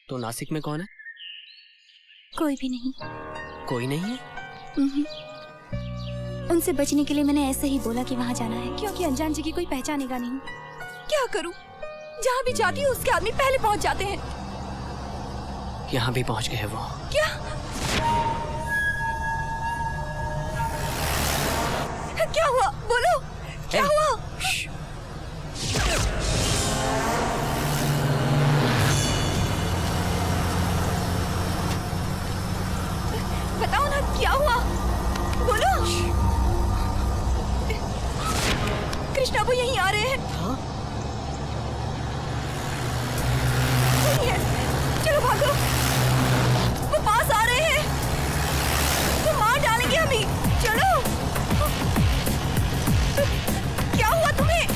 तो नासिक में कौन है? कोई भी नहीं। कोई नहीं है? उनसे बचने के लिए मैंने ऐसे ही बोला कि वहाँ जाना है, क्योंकि अनजान जगह कोई पहचानेगा नहीं। क्या करूँ? जहाँ भी जाती हूँ उसके आदमी पहले पहुँच जाते हैं। यहाँ भी पहुँच गए वो। क्या? क्या हुआ? बोलो, क्या हुआ? बताओ ना, क्या हुआ? बोलो। कृष्णा वो यहीं आ रहे हैं। हाँ? वही है। चलो भागो, वो पास आ रहे हैं, वो मार डालेंगे हमें। चलो। क्या हुआ तुम्हें?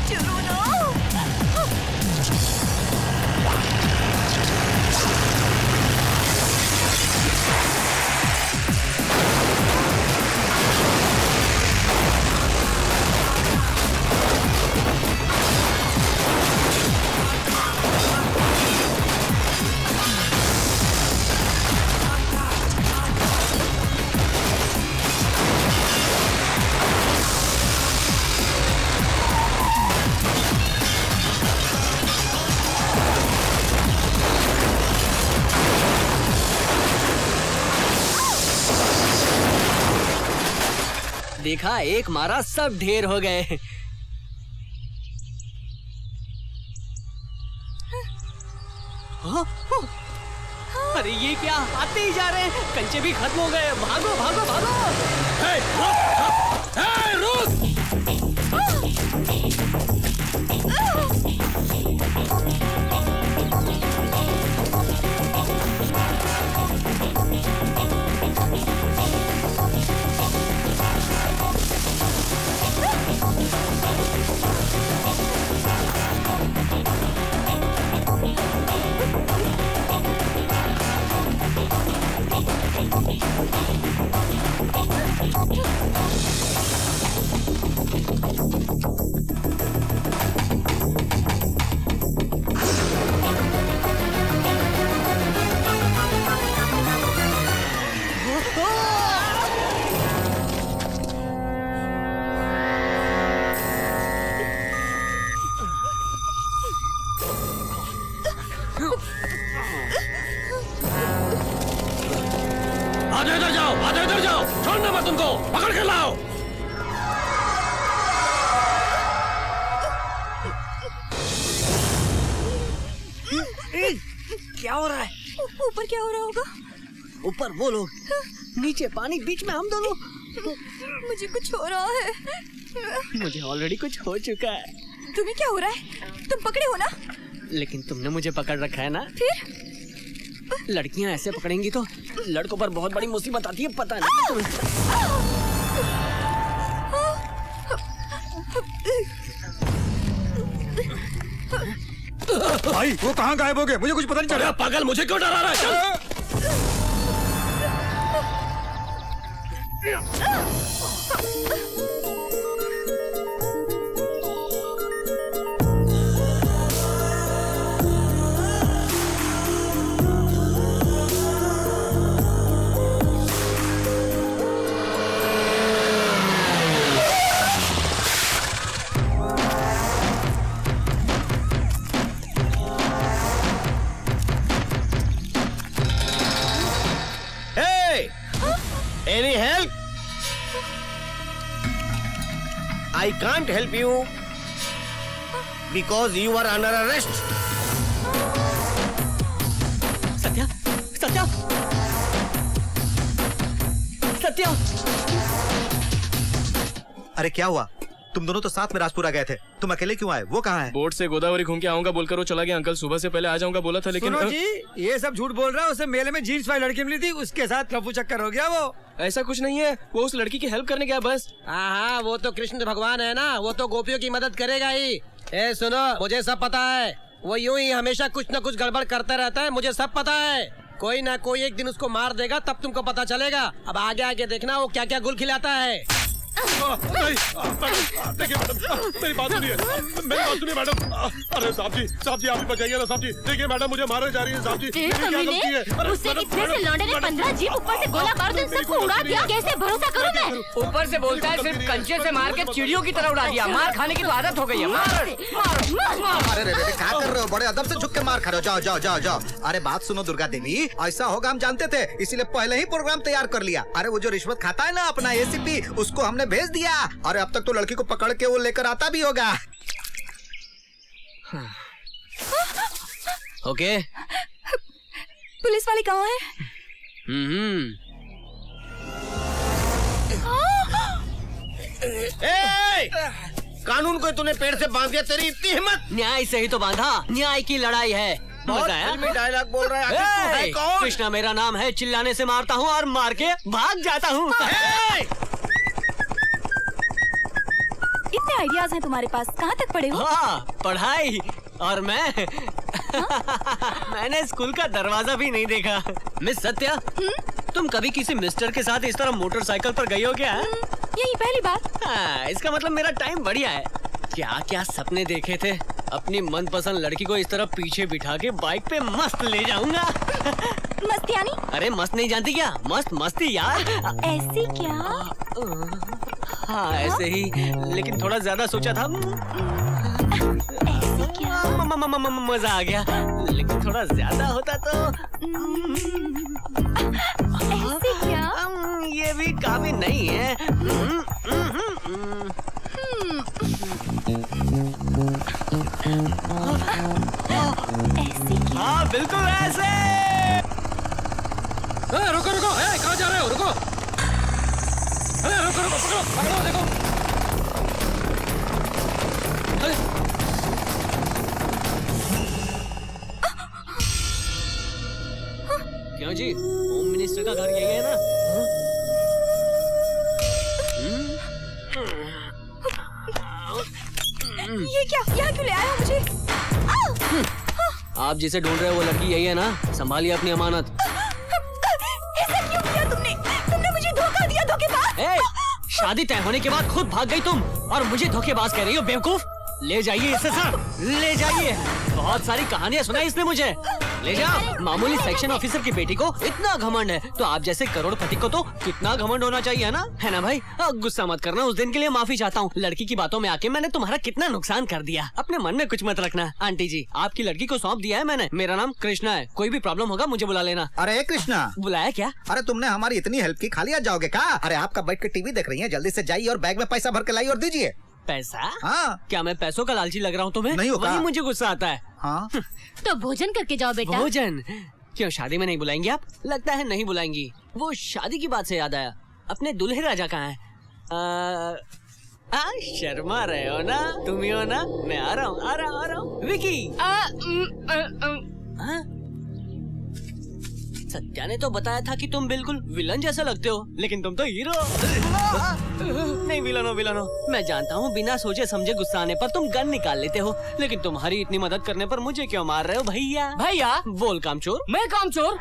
चलो ना। देखा, एक मारा सब ढेर हो गए। अरे ये क्या, आते ही जा रहे हैं, कंचे भी खत्म हो गए। भागो भागो भागो। रुक! आधे इधर जाओ, छोड़ना मत उनको, पकड़ कर लाओ। क्या हो रहा है? ऊपर क्या हो रहा होगा? ऊपर वो लोग, नीचे पानी, बीच में हम दोनों। मुझे कुछ हो रहा है। मुझे ऑलरेडी कुछ हो चुका है। तुम्हें क्या हो रहा है? तुम पकड़े हो ना? लेकिन तुमने मुझे पकड़ रखा है ना। फिर लड़कियां ऐसे पकड़ेंगी तो लड़कों पर बहुत बड़ी मुसीबत आती है, पता नहीं तुम्हें। भाई वो कहाँ गायब हो गए? मुझे कुछ पता नहीं चला। पागल, मुझे क्यों डरा रहा है? चल। Any help? I can't help you because you are under arrest. Satya, Satya, Satya. अरे क्या हुआ? तुम दोनों तो साथ में राजपुरा गए थे, तुम अकेले क्यों आए? वो कहाँ है? बोट से गोदावरी घूम के आऊंगा बोलकर वो चला गया। अंकल सुबह से पहले आ जाऊंगा बोला था, लेकिन सुनो जी, ये सब झूठ बोल रहा है। उसे मेले में जीन्स वाली लड़की मिली थी, उसके साथ लफू चक्कर हो गया। वो ऐसा कुछ नहीं है, वो उस लड़की की हेल्प करने गया बस। हाँ, वो तो कृष्ण भगवान है ना, वो तो गोपियों की मदद करेगा ही। ए सुनो, मुझे सब पता है। वो यूं ही हमेशा कुछ न कुछ गड़बड़ करता रहता है, मुझे सब पता है। कोई ना कोई एक दिन उसको मार देगा, तब तुमको पता चलेगा। अब आगे आगे देखना वो क्या क्या गुल खिलाता है। देखिए मैडम, मेरी बात सुनिए, मेरी बात सुनिए मैडम। अरे साहब जी आप ही बचाइए ना साहब जी। देखिए मैडम, मुझे मारे जा रही है साहब जी। मेरी क्या गलती है? अरे उससे मैडम, कितने से मैडम, लौंडे ने मैडम, 15 जीप ऊपर से गोला मार कर सबको उड़ा दिया। कैसे भरोसा करूं मैं? ऊपर से बोलता है सिर्फ कंचे से मार के चिड़ियों की तरह उड़ा दिया। मार खाने की तो आदत हो गई है। मार अरे रे क्या कर रहे हो? बड़े अदब से झुक के मार खा रहे हो। जाओ जाओ जाओ जाओ। अरे बात सुनो दुर्गा देवी, ऐसा होगा हम जानते थे, इसीलिए पहले ही प्रोग्राम तैयार कर लिया। अरे वो जो रिश्वत खाता है ना अपना एसीपी, उसको हमने भेज दिया। अरे अब तक तो लड़की को पकड़ के वो लेकर आता भी होगा। ओके। पुलिस वाले कहाँ हैं? कानून को तूने पेड़ से बांध दिया, तेरी इतनी हिम्मत? न्याय से ही तो बांधा। न्याय की लड़ाई है। मजा आया? डायलॉग बोल रहा है, आखिर तू है कौन? कृष्णा मेरा नाम है। चिल्लाने से मारता हूँ और मार के भाग जाता हूँ। इतने आइडियाज हैं तुम्हारे पास, कहाँ तक पढ़े हो? हाँ, पढ़ाई। और मैं मैंने स्कूल का दरवाजा भी नहीं देखा। मिस सत्या, तुम कभी किसी मिस्टर के साथ इस तरह मोटरसाइकिल पर गई हो क्या? यही पहली बार। हाँ, इसका मतलब मेरा टाइम बढ़िया है। क्या क्या सपने देखे थे। अपनी मनपसंद लड़की को इस तरह पीछे बिठा के बाइक पे मस्त ले जाऊंगा। मस्त यानी? अरे मस्त नहीं जानती क्या? मस्त मस्ती यार। ऐसी क्या? हाँ ऐसे ही, लेकिन थोड़ा ज्यादा सोचा था। ऐसी क्या? मजा आ गया, लेकिन थोड़ा ज्यादा होता तो। ऐसी क्या? ये भी काफी नहीं है। ऐसी क्या? हाँ बिल्कुल ऐसे। रुको रुको, कहाँ जा रहे हो? रुको, अरे रुको रुको, पकड़ो पकड़ो, देखो। अरे क्यों जी, होम मिनिस्टर का घर यही है ना? ये क्या? यहाँ क्यों ले आया हो मुझे? आप जिसे ढूंढ रहे हो वो लड़की यही है ना? संभालिए अपनी अमानत। ऐसा क्यों किया तुमने? तुमने मुझे धोखा दिया, धोखेबाज! शादी तय होने के बाद खुद भाग गई तुम और मुझे धोखेबाज कह रही हो बेवकूफ। ले जाइए इसे सर, ले जाइए। बहुत सारी कहानियां सुनाई इसने मुझे। ले जाओ। मामूली सेक्शन ऑफिसर की बेटी को इतना घमंड है तो आप जैसे करोड़पति को तो कितना घमंड होना चाहिए ना? है ना भाई? गुस्सा मत करना, उस दिन के लिए माफी चाहता हूँ। लड़की की बातों में आके मैंने तुम्हारा कितना नुकसान कर दिया। अपने मन में कुछ मत रखना। आंटी जी, आपकी लड़की को सौंप दिया है मैंने। मेरा नाम कृष्णा है। कोई भी प्रॉब्लम होगा मुझे बुला लेना। अरे कृष्णा, बुलाया क्या? अरे तुमने हमारी इतनी हेल्प की, खाली आज जाओगे क्या? अरे आपका बैठ के टीवी देख रही है, जल्दी से जाइए और बैग में पैसा भर के लाइए और दीजिए। पैसा? हाँ। क्या मैं पैसों का लालची लग रहा हूँ तुम्हें? नहीं होगा। वही मुझे गुस्सा आता है। हाँ। तो भोजन करके जाओ बेटा। भोजन? क्यों शादी में नहीं बुलाएंगी आप? लगता है नहीं बुलाएंगी। वो शादी की बात से याद आया, अपने दूल्हे राजा कहाँ है? शर्मा रहे हो ना? तुम ही हो ना? मैं आ रहा हूँ। विकी। सत्या ने तो बताया था कि तुम बिल्कुल विलन जैसा लगते हो, लेकिन तुम तो हीरो। नहीं विलन हो। मैं जानता हूँ बिना सोचे समझे गुस्सा आने पर तुम गन निकाल लेते हो, लेकिन तुम्हारी इतनी मदद करने पर मुझे क्यों मार रहे हो भैया? भैया बोल कामचोर। मैं कामचोर?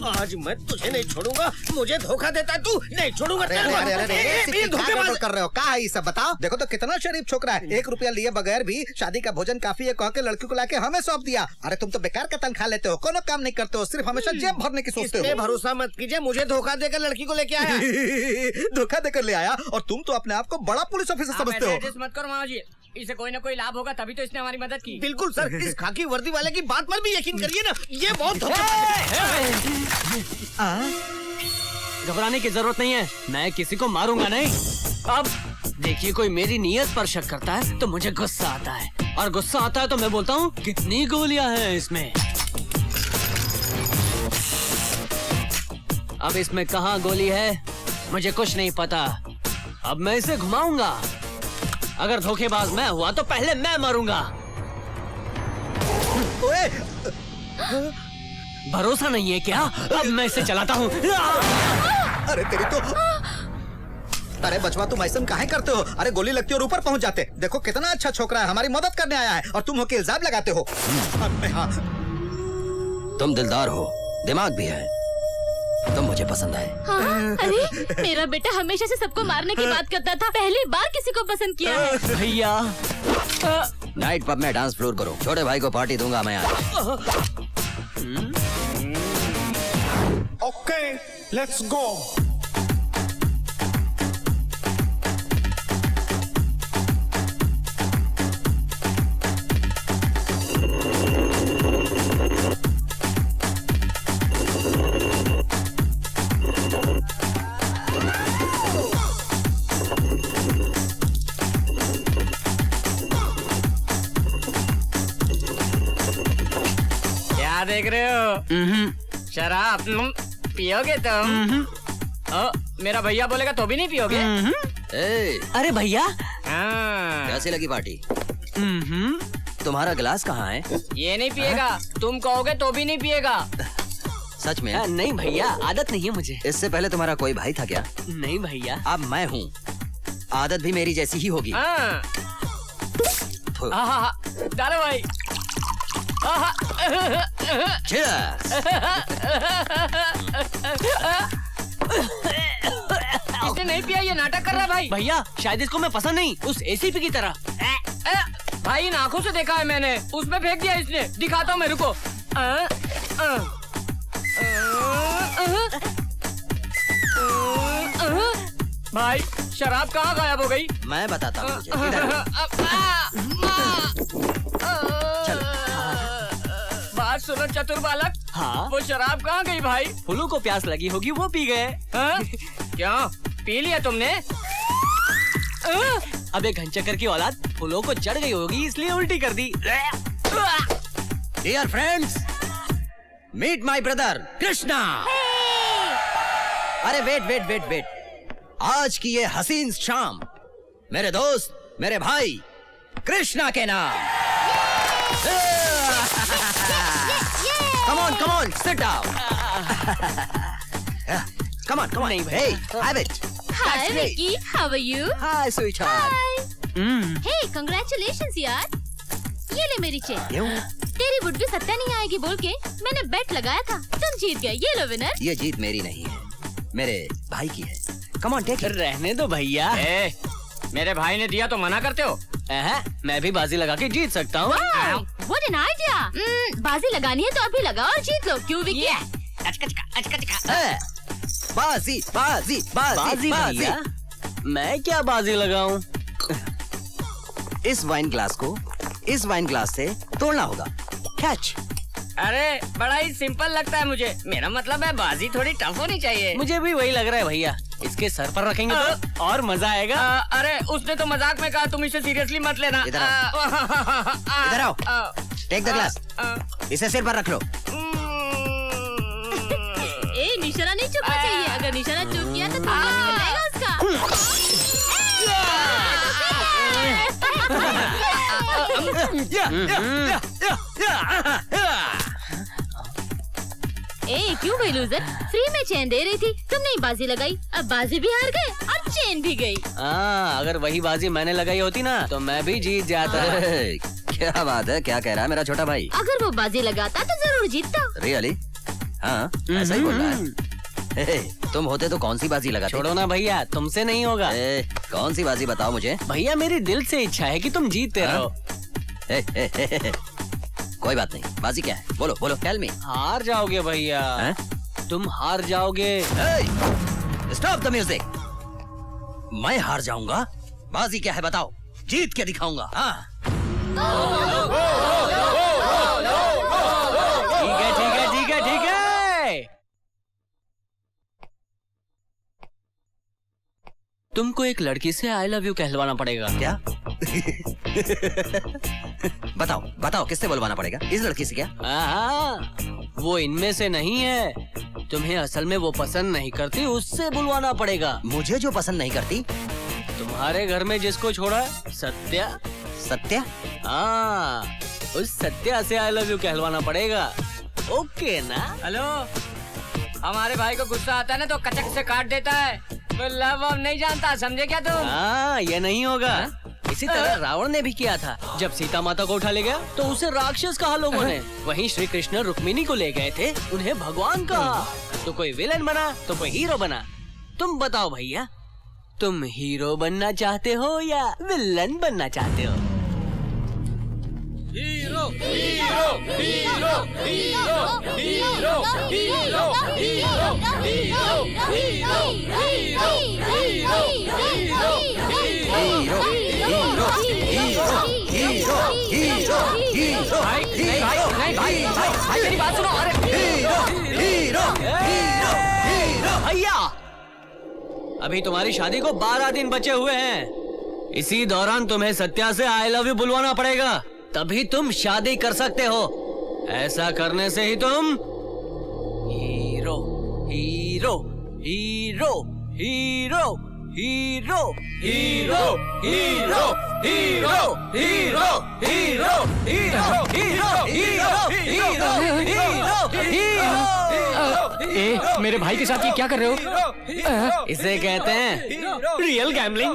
आज मैं तुझे नहीं छोड़ूंगा। मुझे धोखा देता तू, नहीं छोड़ूंगा। अरे धोखेबाज कर रहे हो क्या है ये सब? बताओ। देखो तो कितना शरीफ छोकरा है, 1 रुपया लिए बगैर भी शादी का भोजन काफी है कह के लड़की को लाके हमें सौंप दिया। अरे तुम तो बेकार का तनख्वाह लेते हो, कोनो काम नहीं करते हो, सिर्फ हमेशा जेब भरने की सोचते हो। भरोसा मत कीजिए, मुझे धोखा देकर लड़की को लेके आया। धोखा देकर ले आया और तुम तो अपने आप को बड़ा पुलिस ऑफिसर समझते हो। मत करो मामा जी, इसे कोई ना कोई लाभ होगा तभी तो इसने हमारी मदद की। बिल्कुल सर, इस खाकी वर्दी वाले की बात पर भी यकीन करिए ना, ये बहुत घबराने की जरूरत नहीं है, मैं किसी को मारूंगा नहीं। अब देखिए, कोई मेरी नीयत पर शक करता है तो मुझे गुस्सा आता है, और गुस्सा आता है तो मैं बोलता हूँ कितनी गोलियां हैं इसमें। अब इसमें कहाँ गोली है मुझे कुछ नहीं पता। अब मैं इसे घुमाऊंगा, अगर धोखेबाज मैं हुआ तो पहले मैं मरूंगा। भरोसा नहीं है क्या? अब मैं इसे चलाता हूँ। अरे तेरी तो। अरे बचवा, तुम ऐसा काहे करते हो? अरे गोली लगती है और ऊपर पहुंच जाते। देखो कितना अच्छा छोकरा है, हमारी मदद करने आया है और तुम होके इल्जाम लगाते हो। हाँ। तुम दिलदार हो, दिमाग भी है, तुम मुझे पसंद आए। हाँ, अरे मेरा बेटा हमेशा से सबको मारने की बात करता था, पहली बार किसी को पसंद किया है। भैया नाइट पब में डांस फ्लोर करो, छोटे भाई को पार्टी दूंगा मैं आज। Okay, let's go. क्या देख रहे हो? शराब पियोगे तुम? मेरा भैया बोलेगा तो भी नहीं पियोगे? ए, अरे भैया कैसी लगी पार्टी? तुम्हारा गिलास कहाँ है? ये नहीं पिएगा, तुम कहोगे तो भी नहीं पिएगा। सच में? नहीं भैया, आदत नहीं है मुझे। इससे पहले तुम्हारा कोई भाई था क्या? नहीं भैया। अब मैं हूँ, आदत भी मेरी जैसी ही होगी। थू। डालो भाई। Cheers! इसने नहीं पिया, ये नाटक कर रहा है भाई। भैया शायद इसको मैं पसंद नहीं, उस एसीपी की तरह। भाई इन आंखों से देखा है मैंने, उसमें फेंक दिया इसने। दिखाता हूँ मैं, रुको। भाई शराब कहाँ गायब हो गई? मैं बताता हूँ तुझे। इधर चलो। बात सुनो चतुर बालक। हाँ? वो शराब कहाँ गई भाई? फूलों को प्यास लगी होगी, वो पी गए। क्या पी लिया तुमने? अब एक घनचक्कर की औलाद फूलों को चढ़ गई होगी, इसलिए उल्टी कर दी। Dear friends, meet my brother Krishna. अरे वेट, आज की ये हसीन शाम मेरे दोस्त, मेरे भाई कृष्णा के नाम। Come on, sit down. Come on. नहीं भाई। Hey, have it. Hi Vicky, how are you? Hi, sweetheart. Hey, congratulations यार। ये ले मेरी चेन। क्यों? तेरी वुड-बी सत्ता नहीं आएगी बोल के मैंने बेट लगाया था, तुम जीत गए। ये लो विनर। ये जीत मेरी नहीं है, मेरे भाई की है। Come on, take it. रहने दो भैया। मेरे भाई ने दिया तो मना करते हो? मैं भी बाजी लगा के जीत सकता हूँ। What an idea! बाजी लगानी है तो अभी लगाओ और जीत लो। क्यों विकी? बाजी। भैया, मैं क्या बाजी लगाऊं? इस वाइन ग्लास को इस वाइन ग्लास से तोड़ना होगा। कैच। अरे बड़ा ही सिंपल लगता है मुझे। मेरा मतलब है बाजी थोड़ी टफ होनी चाहिए। मुझे भी वही लग रहा है भैया। इसके सर पर रखेंगे तो और मजा आएगा। अरे उसने तो मजाक में कहा, तुम इसे सीरियसली मत लेना। इधर आओ। Take the glass. इसे सिर पर रख लो। ए निशाना नहीं चुपना चाहिए, अगर निशाना चुप किया तो थप्पड़ निकल जाएगा उसका। ए क्यों भाई लूजर, फ्री में चेन दे रही थी, तुमने ही बाजी लगाई, अब बाजी भी हार गए और चेन भी गई। अगर वही बाजी मैंने लगाई होती ना तो मैं भी जीत जाता। क्या बात है, क्या कह रहा है मेरा छोटा भाई? अगर वो बाजी लगाता तो जरूर जीतता। रियली? हाँ, ऐसा ही बोल रहा है। तुम होते तो कौन सी बाजी लगाते? छोड़ो ना भैया, तुमसे नहीं होगा। कौन सी बाजी बताओ मुझे। भैया मेरी दिल से इच्छा है कि तुम जीतते रहो। कोई बात नहीं, बाजी क्या है? बोलो टेल मी। हार जाओगे भैया। तुम हार जाओगे। Stop the music. मैं हार जाऊंगा? बाजी क्या है बताओ, जीत के दिखाऊंगा। हाँ ठीक है। तुमको एक लड़की से आई लव यू कहलवाना पड़ेगा। क्या? बताओ किससे बुलवाना पड़ेगा? इस लड़की से क्या? वो इनमें से नहीं है, तुम्हें असल में वो पसंद नहीं करती, उससे बुलवाना पड़ेगा। मुझे जो पसंद नहीं करती? तुम्हारे घर में जिसको छोड़ा, सत्या। हाँ, उस सत्या से आई लव यू कहलवाना पड़ेगा। ओके ना? हेलो, हमारे भाई को गुस्सा आता है ना तो कचक से काट देता है। तो लव अब नहीं जानता, समझे क्या तुम? हाँ, ये नहीं होगा। इसी तरह रावण ने भी किया था। जब सीता माता को उठा ले गया तो उसे राक्षस कहा लोगों ने। वहीं श्री कृष्ण रुक्मिणी को ले गए थे, उन्हें भगवान कहा। तो कोई विलेन बना तो कोई हीरो बना। तुम बताओ भैया, तुम हीरो बनना चाहते हो या विलन बनना चाहते हो? Hero hero hero hero hero hero hero hero hero hero hero hero मेरी बात सुनो। अरे भैया, अभी तुम्हारी शादी को 12 दिन बचे हुए हैं। इसी दौरान तुम्हें सत्या से आई लव यू बुलवाना पड़ेगा, तभी तुम शादी कर सकते हो। ऐसा करने से ही तुम hero hero hero hero hero hero hero hero hero hero hero hero hero hero. ए, मेरे भाई के साथ ये क्या कर रहे हो? इसे कहते हैं रियल गैम्बलिंग।